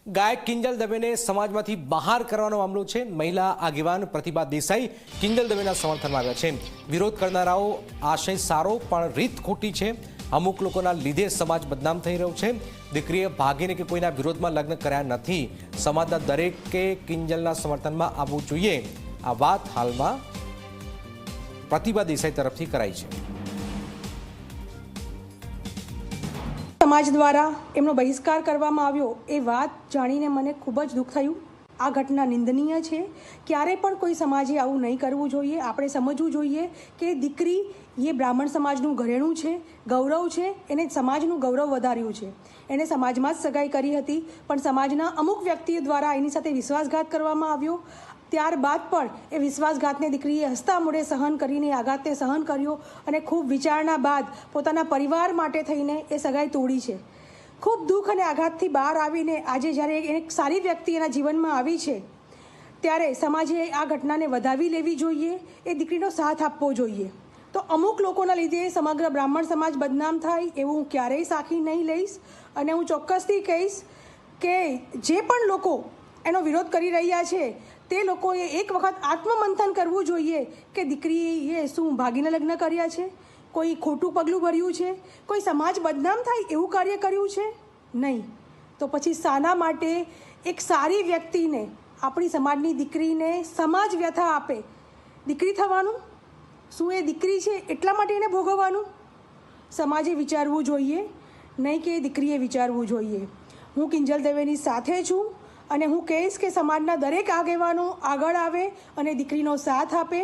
ગાયક કિંજલ દવેને સમાજમાંથી બહાર કરવાનો મામલો છે। મહિલા આગેવાન પ્રતિભા દેસાઈ કિંજલ દવેના સમર્થનમાં આવ્યા છે। વિરોધ કરનારાઓ આશય સારો પણ રીત ખોટી છે। અમુક લોકોના લીધે સમાજ બદનામ થઈ રહ્યો છે। દીકરીએ ભાગીને કે કોઈના વિરોધમાં લગ્ન કર્યા નથી। સમાજના દરેકે કિંજલના સમર્થનમાં આવવું જોઈએ। આ વાત હાલમાં પ્રતિભા દેસાઈ તરફથી કરાઈ છે। समाज द्वारा एमनो बहिष्कार करवामां आव्यो ए वात जाणीने मने खूब ज दुख थयुं। आ घटना निंदनीय छे। क्यारे पण कोई समाजे आवुं नहीं करवुं जोईए। आपणे समजवुं जोईए के दीकरी ये ब्राह्मण समाजनुं घरेणुं छे, गौरव छे। एने समाजनुं गौरव वधार्युं छे। एने समाजमां ज सगाई करी हती पण समाजना अमुक व्यक्तिओ द्वारा एनी साथे विश्वासघात करवामां आव्यो। ત્યારબાદ પણ એ વિશ્વાસઘાતને દીકરીએ હસતા મોઢે સહન કરીને આઘાતને સહન કર્યો અને ખૂબ વિચારણા બાદ પોતાના પરિવાર માટે થઈને એ સગાઈ તોડી છે। ખૂબ દુઃખ અને આઘાતથી બહાર આવીને આજે જ્યારે એક સારી વ્યક્તિ એના જીવનમાં આવી છે ત્યારે સમાજે આ ઘટનાને વધાવી લેવી જોઈએ। એ દીકરીનો સાથ આપવો જોઈએ। તો અમુક લોકોના લીધે સમગ્ર બ્રાહ્મણ સમાજ બદનામ થાય એવું હું ક્યારેય સાખી નહીં લઈશ અને હું ચોક્કસથી કહીશ કે જે પણ લોકો એનો વિરોધ કરી રહ્યા છે તે લોકોએ એક વખત આત્મમંથન કરવું જોઈએ કે દીકરીએ શું ભાગીને લગ્ન કર્યા છે, કોઈ ખોટું પગલું ભર્યું છે, કોઈ સમાજ બદનામ થાય એવું કાર્ય કર્યું છે? નહીં તો પછી શાના માટે એક સારી વ્યક્તિને, આપણી સમાજની દીકરીને સમાજ વ્યથા આપે? દીકરી થવાનું શું એ દીકરી છે એટલા માટે એને ભોગવવાનું? સમાજે વિચારવું જોઈએ, નહીં કે દીકરીએ વિચારવું જોઈએ। હું કિંજલ દવેની સાથે છું અને હું કહીશ કે સમાજના દરેક આગેવાનો આગળ આવે અને દીકરીનો સાથ આપે।